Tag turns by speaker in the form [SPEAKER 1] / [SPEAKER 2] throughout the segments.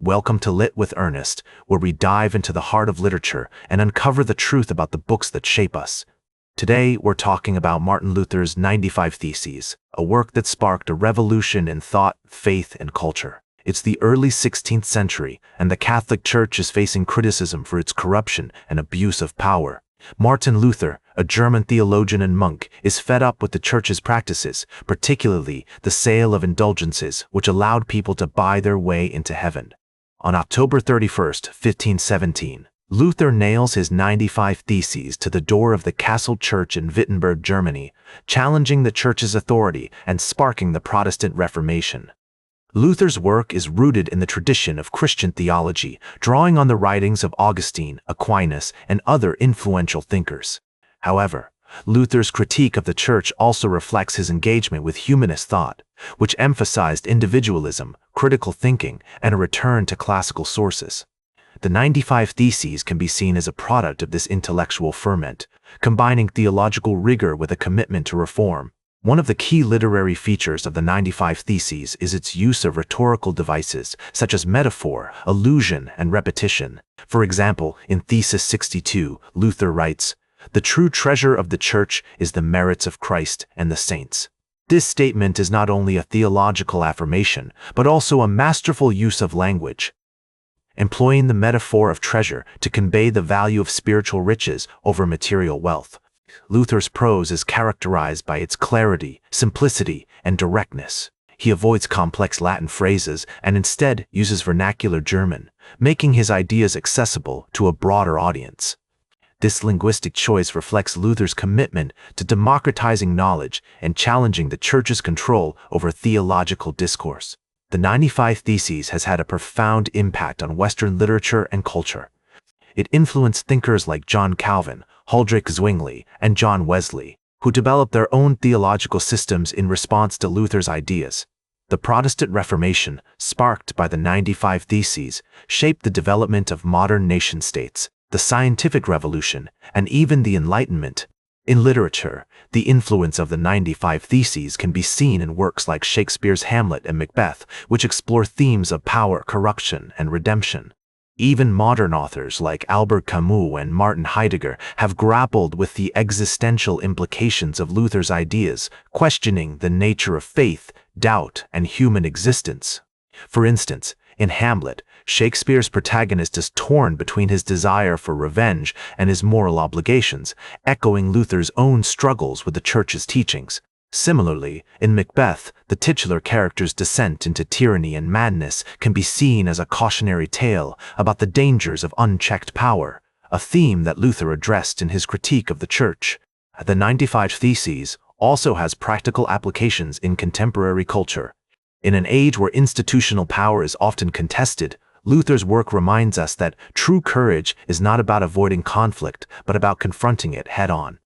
[SPEAKER 1] Welcome to Lit with Ernest, where we dive into the heart of literature and uncover the truth about the books that shape us. Today, we're talking about Martin Luther's 95 Theses, a work that sparked a revolution in thought, faith, and culture. It's the early 16th century, and the Catholic Church is facing criticism for its corruption and abuse of power. Martin Luther, a German theologian and monk, is fed up with the Church's practices, particularly the sale of indulgences, which allowed people to buy their way into heaven. On October 31st, 1517, Luther nails his 95 Theses to the door of the Castle Church in Wittenberg, Germany, challenging the Church's authority and sparking the Protestant Reformation. Luther's work is rooted in the tradition of Christian theology, drawing on the writings of Augustine, Aquinas, and other influential thinkers. However, Luther's critique of the Church also reflects his engagement with humanist thought, which emphasized individualism, critical thinking, and a return to classical sources. The 95 Theses can be seen as a product of this intellectual ferment, combining theological rigor with a commitment to reform. One of the key literary features of the 95 Theses is its use of rhetorical devices such as metaphor, allusion, and repetition. For example, in Thesis 62, Luther writes, "The true treasure of the Church is the merits of Christ and the saints." This statement is not only a theological affirmation, but also a masterful use of language, employing the metaphor of treasure to convey the value of spiritual riches over material wealth. Luther's prose is characterized by its clarity, simplicity, and directness. He avoids complex Latin phrases and instead uses vernacular German, making his ideas accessible to a broader audience. This linguistic choice reflects Luther's commitment to democratizing knowledge and challenging the Church's control over theological discourse. The 95 Theses has had a profound impact on Western literature and culture. It influenced thinkers like John Calvin, Huldrych Zwingli, and John Wesley, who developed their own theological systems in response to Luther's ideas. The Protestant Reformation, sparked by the 95 Theses, shaped the development of modern nation-states, the scientific revolution, and even the Enlightenment. In literature, the influence of the 95 Theses can be seen in works like Shakespeare's Hamlet and Macbeth, which explore themes of power, corruption, and redemption. Even modern authors like Albert Camus and Martin Heidegger have grappled with the existential implications of Luther's ideas, questioning the nature of faith, doubt, and human existence. For instance, in Hamlet, Shakespeare's protagonist is torn between his desire for revenge and his moral obligations, echoing Luther's own struggles with the Church's teachings. Similarly, in Macbeth, the titular character's descent into tyranny and madness can be seen as a cautionary tale about the dangers of unchecked power, a theme that Luther addressed in his critique of the Church. The 95 Theses also has practical applications in contemporary culture. In an age where institutional power is often contested, Luther's work reminds us that true courage is not about avoiding conflict, but about confronting it head-on.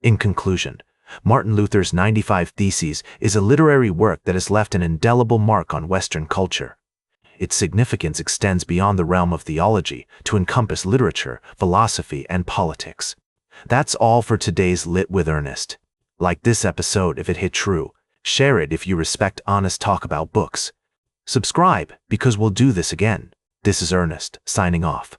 [SPEAKER 1] In conclusion, Martin Luther's 95 Theses is a literary work that has left an indelible mark on Western culture. Its significance extends beyond the realm of theology to encompass literature, philosophy, and politics. That's all for today's Lit with Ernest. Like this episode if it hit true. Share it if you respect honest talk about books. Subscribe because we'll do this again. This is Ernest, signing off.